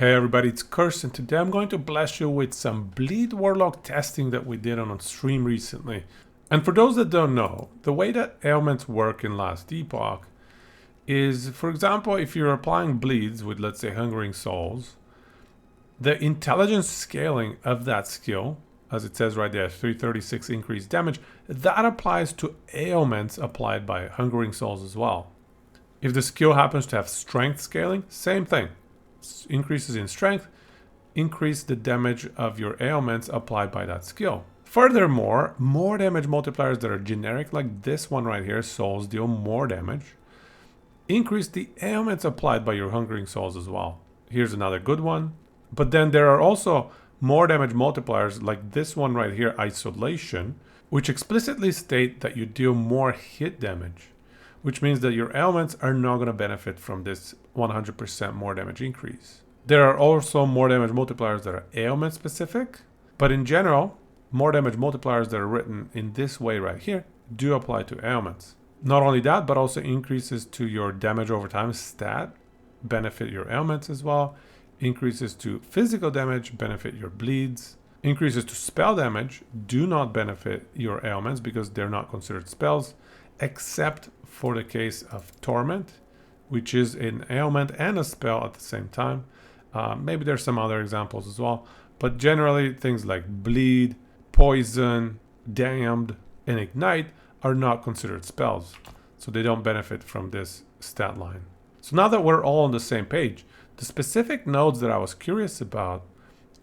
Hey everybody, it's Curse, and today I'm going to bless you with some Bleed Warlock testing that we did on stream recently. And for those that don't know, the way that ailments work in Last Epoch is, for example, if you're applying bleeds with, let's say, Hungering Souls, the intelligence scaling of that skill, as it says right there, 336 increased damage, that applies to ailments applied by Hungering Souls as well. If the skill happens to have strength scaling, same thing. Increases in strength, increase the damage of your ailments applied by that skill. Furthermore, more damage multipliers that are generic, like this one right here, souls deal more damage, increase the ailments applied by your Hungering Souls as well. Here's another good one. But then there are also more damage multipliers like this one right here, Isolation, which explicitly state that you deal more hit damage, which means that your ailments are not going to benefit from this 100% more damage increase. There are also more damage multipliers that are ailment specific, but in general, more damage multipliers that are written in this way right here do apply to ailments. Not only that, but also increases to your damage over time stat benefit your ailments as well. Increases to physical damage benefit your bleeds. Increases to spell damage do not benefit your ailments because they're not considered spells, except for the case of Torment, which is an ailment and a spell at the same time. Maybe there's some other examples as well, but generally things like Bleed, Poison, Damned, and Ignite are not considered spells, so they don't benefit from this stat line. So now that we're all on the same page, the specific nodes that I was curious about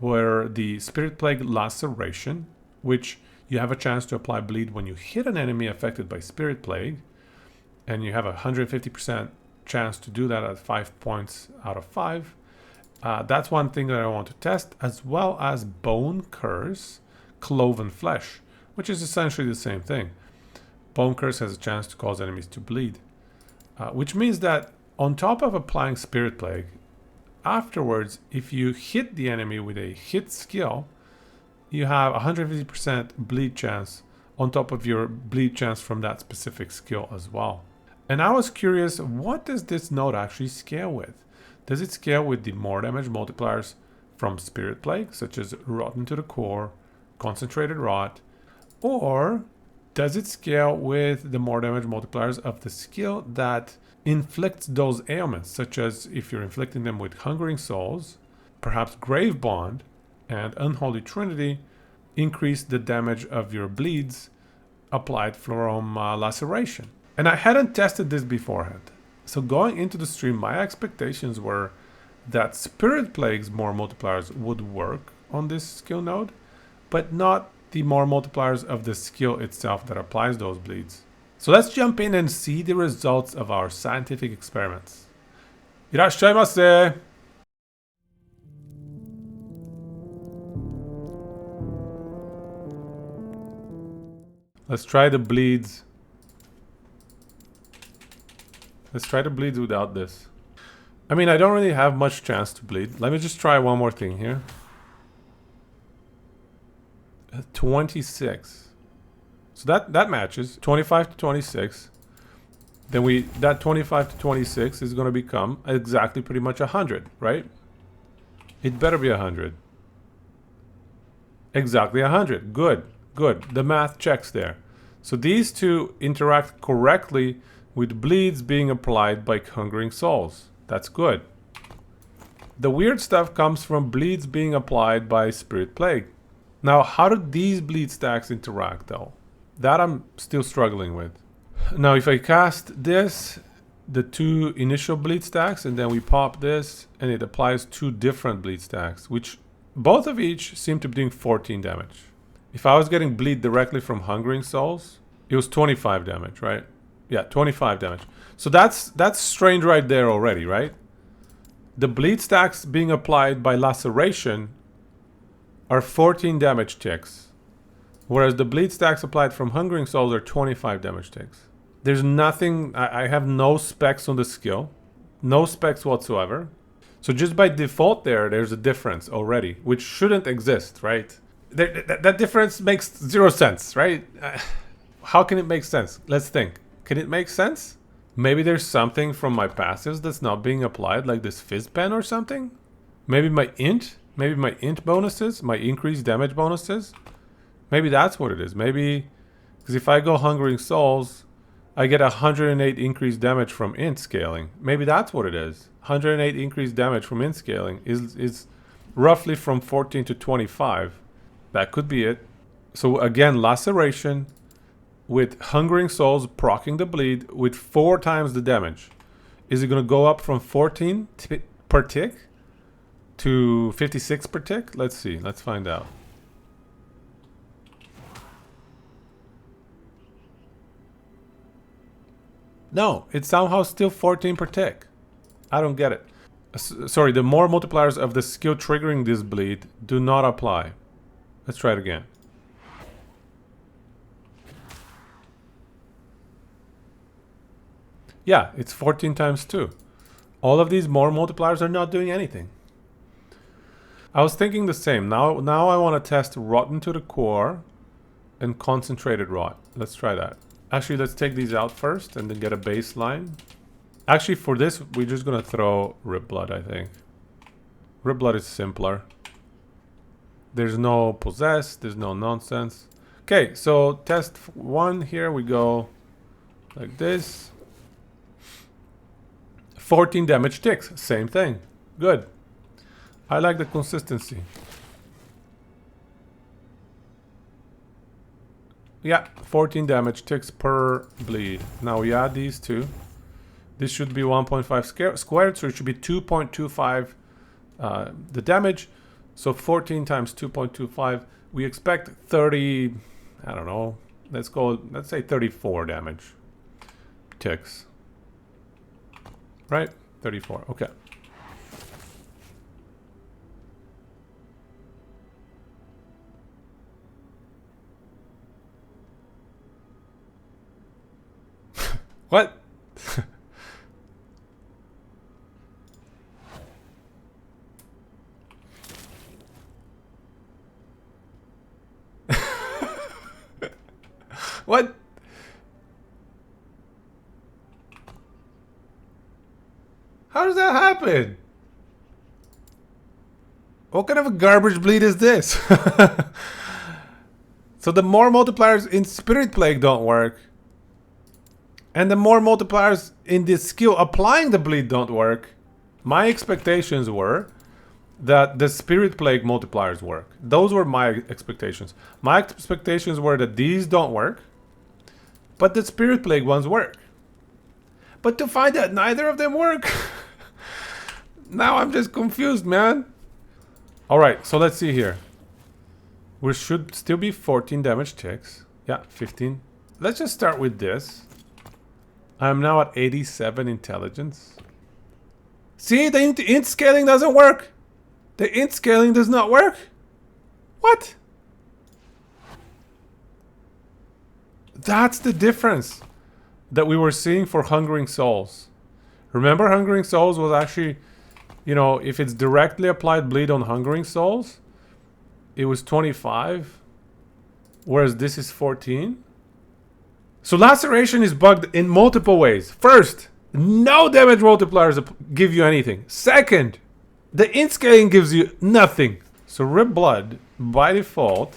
were the Spirit Plague Laceration, which you have a chance to apply bleed when you hit an enemy affected by Spirit Plague, and you have a 150% chance to do that at 5 points out of 5. That's one thing that I want to test, as well as Bone Curse, Cloven Flesh, which is essentially the same thing. Bone Curse has a chance to cause enemies to bleed, which means that on top of applying Spirit Plague, afterwards, if you hit the enemy with a hit skill, you have 150% bleed chance on top of your bleed chance from that specific skill as well. And I was curious, what does this node actually scale with? Does it scale with the more damage multipliers from Spirit Plague, such as Rotten to the Core, Concentrated Rot, or does it scale with the more damage multipliers of the skill that inflicts those ailments, such as if you're inflicting them with Hungering Souls, perhaps Grave Bond, and Unholy Trinity, increase the damage of your bleeds applied from Laceration. And I hadn't tested this beforehand. So going into the stream, my expectations were that Spirit Plague's more multipliers would work on this skill node, but not the more multipliers of the skill itself that applies those bleeds. So let's jump in and see the results of our scientific experiments. Irashaimase! Let's try the bleeds. Let's try the bleeds without this. I mean, I don't really have much chance to bleed. Let me just try one more thing here. 26. So that matches. 25 to 26. Then that 25 to 26 is going to become exactly pretty much 100, right? It better be 100. Exactly 100. Good. Good. The math checks there. So these two interact correctly with bleeds being applied by Hungering Souls. That's good. The weird stuff comes from bleeds being applied by Spirit Plague. Now, how do these bleed stacks interact though? That I'm still struggling with. Now, if I cast this, the two initial bleed stacks, and then we pop this, and it applies two different bleed stacks, which both of each seem to be doing 14 damage. If I was getting bleed directly from Hungering Souls, it was 25 damage, right? Yeah, 25 damage. So that's strange right there already, right? The bleed stacks being applied by Laceration are 14 damage ticks, whereas the bleed stacks applied from Hungering Souls are 25 damage ticks. There's nothing, I have no specs on the skill, no specs whatsoever. So just by default there's a difference already, which shouldn't exist, right? That difference makes zero sense, right? How can it make sense? Let's think. Can it make sense? Maybe there's something from my passives that's not being applied, like this Fizz Pen or something? Maybe my int bonuses, my increased damage bonuses. Maybe that's what it is. Maybe, because if I go Hungering Souls, I get 108 increased damage from int scaling. Maybe that's what it is. 108 increased damage from int scaling is roughly from 14 to 25. That could be it. So again, Laceration with Hungering Souls proccing the bleed with 4 times the damage. Is it going to go up from 14 per tick to 56 per tick? Let's see. Let's find out. No, it's somehow still 14 per tick. I don't get it. Sorry, the more multipliers of the skill triggering this bleed do not apply. Let's try it again. Yeah, it's 14 times 2. All of these more multipliers are not doing anything. I was thinking the same. Now I want to test Rotten to the Core and Concentrated Rot. Let's try that. Actually, let's take these out first and then get a baseline. Actually, for this, we're just going to throw Rip Blood, I think. Rip Blood is simpler. There's no Possess. There's no nonsense. Okay, so test 1. Here we go. Like this. 14 damage ticks. Same thing. Good. I like the consistency. Yeah, 14 damage ticks per bleed. Now we add these two. This should be 1.5 squared, so it should be 2.25 the damage. So 14 times 2.25, we expect 30, I don't know, let's say 34 damage ticks. Right? 34, okay. What? What? How does that happen? What kind of a garbage bleed is this? So the more multipliers in Spirit Plague don't work. And the more multipliers in this skill applying the bleed don't work. My expectations were that the Spirit Plague multipliers work. Those were my expectations. My expectations were that these don't work, but the Spirit Plague ones work. But to find that neither of them work, now I'm just confused, man. Alright, so let's see here. We should still be 14 damage ticks. Yeah, 15. Let's just start with this. I'm now at 87 intelligence. See, the int scaling doesn't work. The int scaling does not work. What? That's the difference that we were seeing for Hungering Souls. Remember, Hungering Souls was actually, you know, if it's directly applied bleed on Hungering Souls, it was 25, whereas this is 14. So Laceration is bugged in multiple ways. First, no damage multipliers give you anything. Second, the int scaling gives you nothing. So Rip Blood, by default,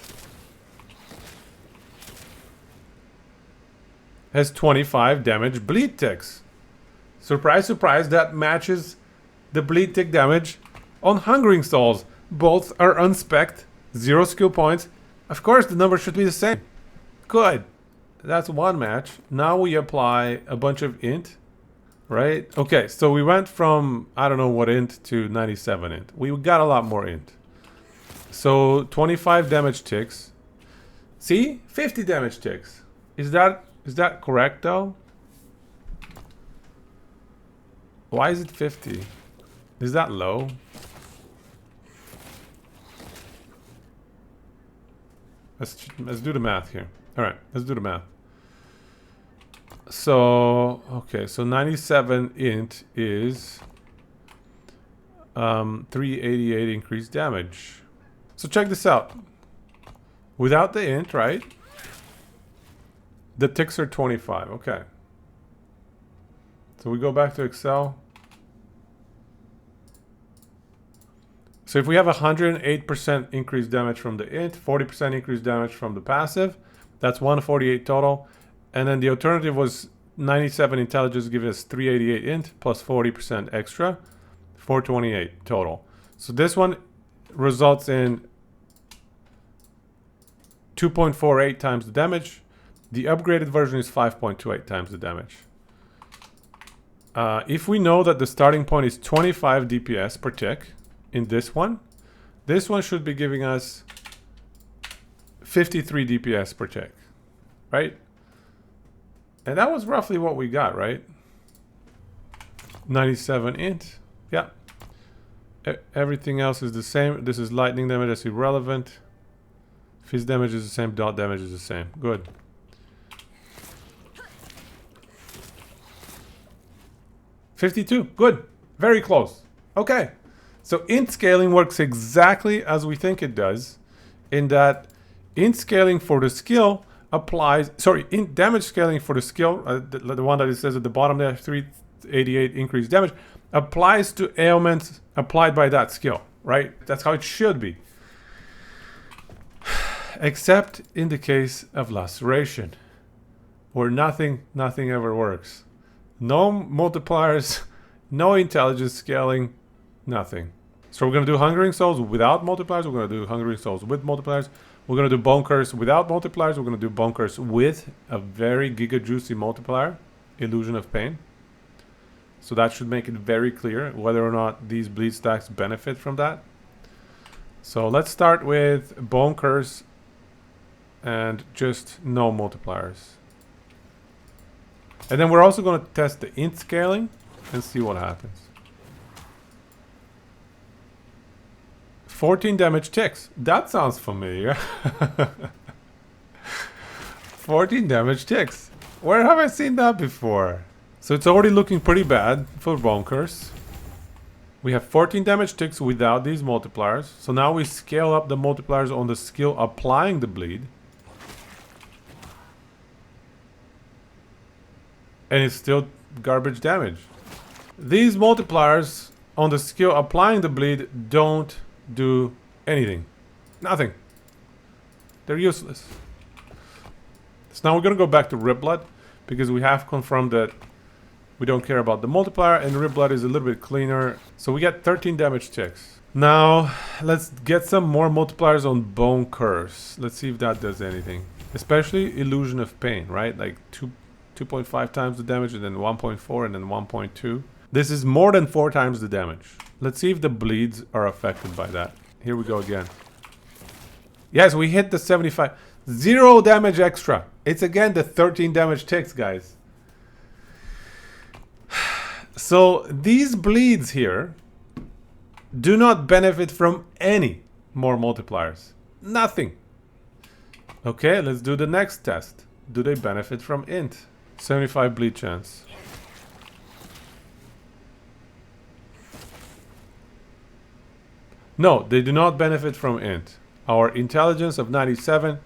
has 25 damage bleed ticks. Surprise, surprise, that matches the bleed tick damage on Hungering Souls. Both are unspec'd, 0 skill points. Of course, the number should be the same. Good. That's one match. Now we apply a bunch of int, right? Okay, so we went from, I don't know what int to 97 int. We got a lot more int. So 25 damage ticks. See? 50 damage ticks. Is that correct though? Why is it 50? Is that low? Let's do the math here. All right, let's do the math. So, okay, so 97 int is 388 increased damage. So check this out. Without the int, right? The ticks are 25, okay. So we go back to Excel. So if we have 108% increased damage from the int, 40% increased damage from the passive, that's 148 total. And then the alternative was 97 intelligence, giving us 388 int plus 40% extra, 428 total. So this one results in 2.48 times the damage. The upgraded version is 5.28 times the damage. If we know that the starting point is 25 DPS per tick in this one should be giving us 53 DPS per tick, right? And that was roughly what we got, right? 97 int, yeah. Everything else is the same. This is lightning damage, that's irrelevant. Fizz damage is the same, dot damage is the same. Good. $52, good. Very close. Okay. So int scaling works exactly as we think it does, in that int scaling for the skill applies, int damage scaling for the skill, the one that it says at the bottom there, 388 increased damage, applies to ailments applied by that skill, right? That's how it should be. Except in the case of Laceration, where nothing ever works. No multipliers, no intelligence scaling, nothing. So we're going to do Hungering Souls without multipliers. We're going to do Hungering Souls with multipliers. We're going to do Bone Curse without multipliers. We're going to do Bone Curse with a very giga juicy multiplier, Illusion of Pain. So that should make it very clear whether or not these bleed stacks benefit from that. So let's start with Bone Curse and just no multipliers. And then we're also going to test the int scaling and see what happens. 14 damage ticks. That sounds familiar. 14 damage ticks. Where have I seen that before? So it's already looking pretty bad for Bone Curse. We have 14 damage ticks without these multipliers. So now we scale up the multipliers on the skill applying the bleed. And it's still garbage damage. These multipliers on the skill applying the bleed don't do anything. Nothing. They're useless. So now we're going to go back to Rip Blood, because we have confirmed that we don't care about the multiplier, and Rip Blood is a little bit cleaner. So we get 13 damage ticks. Now let's get some more multipliers on Bone Curse. Let's see if that does anything. Especially Illusion of Pain, right? Like 2.5 times the damage, and then 1.4, and then 1.2. This is more than 4 times the damage. Let's see if the bleeds are affected by that. Here we go again. Yes, we hit the 75. 0 damage extra. It's again the 13 damage ticks, guys. So these bleeds here do not benefit from any more multipliers. Nothing. Okay, let's do the next test. Do they benefit from int? 75 bleed chance. No, they do not benefit from int. Our intelligence of 97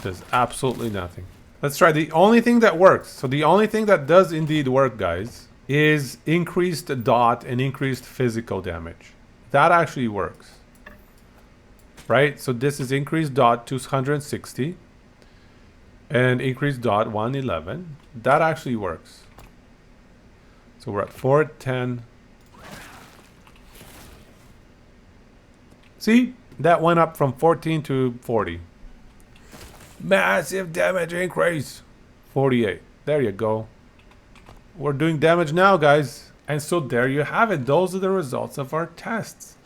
does absolutely nothing. Let's try the only thing that works. So the only thing that does indeed work, guys, is increased dot and increased physical damage. That actually works. Right? So this is increased dot 260 and increased dot 111. That actually works. So we're at 410. See? That went up from 14 to 40. Massive damage increase. 48. There you go. We're doing damage now, guys. And so there you have it. Those are the results of our tests.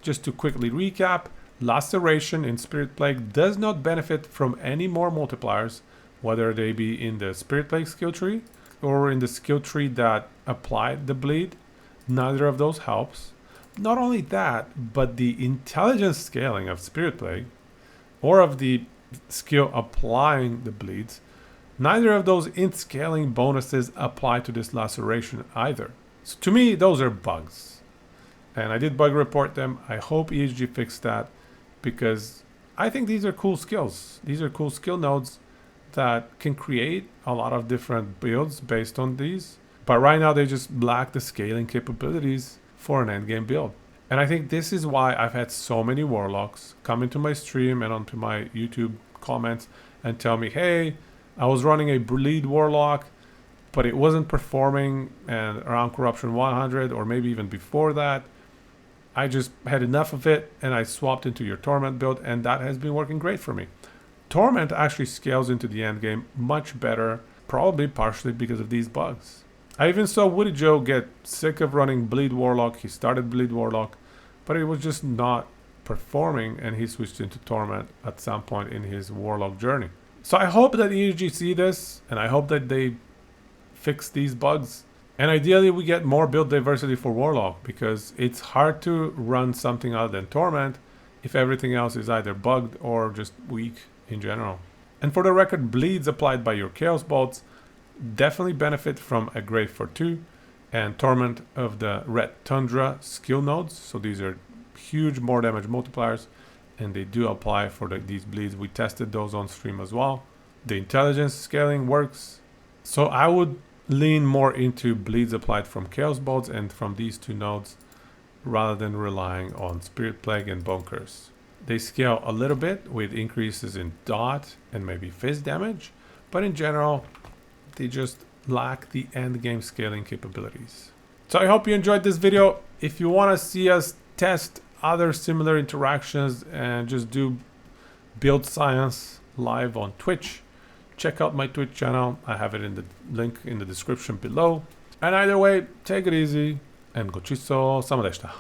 Just to quickly recap, Laceration in Spirit Plague does not benefit from any more multipliers, whether they be in the Spirit Plague skill tree or in the skill tree that applied the bleed. Neither of those helps. Not only that, but the intelligence scaling of Spirit Plague or of the skill applying the bleeds, neither of those int scaling bonuses apply to this Laceration either. So to me, those are bugs. And I did bug report them. I hope EHG fixed that, because I think these are cool skills. These are cool skill nodes that can create a lot of different builds based on these. But right now they just lack the scaling capabilities for an endgame build. And I think this is why I've had so many Warlocks come into my stream and onto my YouTube comments and tell me, hey, I was running a Bleed Warlock, but it wasn't performing, and around Corruption 100 or maybe even before that, I just had enough of it and I swapped into your Torment build, and that has been working great for me. Torment actually scales into the end game much better, probably partially because of these bugs. I even saw Woody Joe get sick of running Bleed Warlock. He started Bleed Warlock, but it was just not performing, and he switched into Torment at some point in his Warlock journey. So I hope that ESG see this, and I hope that they fix these bugs. And ideally we get more build diversity for Warlock, because it's hard to run something other than Torment if everything else is either bugged or just weak in general. And for the record, bleeds applied by your Chaos Bolts definitely benefit from a Grave for 2 and Torment of the Red Tundra skill nodes. So these are huge more damage multipliers, and they do apply for these bleeds. We tested those on stream as well. The intelligence scaling works. So I would lean more into bleeds applied from Chaos Bolts and from these two nodes rather than relying on Spirit Plague and Bone Curse. They scale a little bit with increases in dot and maybe fizz damage, but in general they just lack the end game scaling capabilities. So I hope you enjoyed this video. If you want to see us test other similar interactions and just do build science live on Twitch, check out my Twitch channel. I have it in the link in the description below. And either way, take it easy and go chiso sama deshita.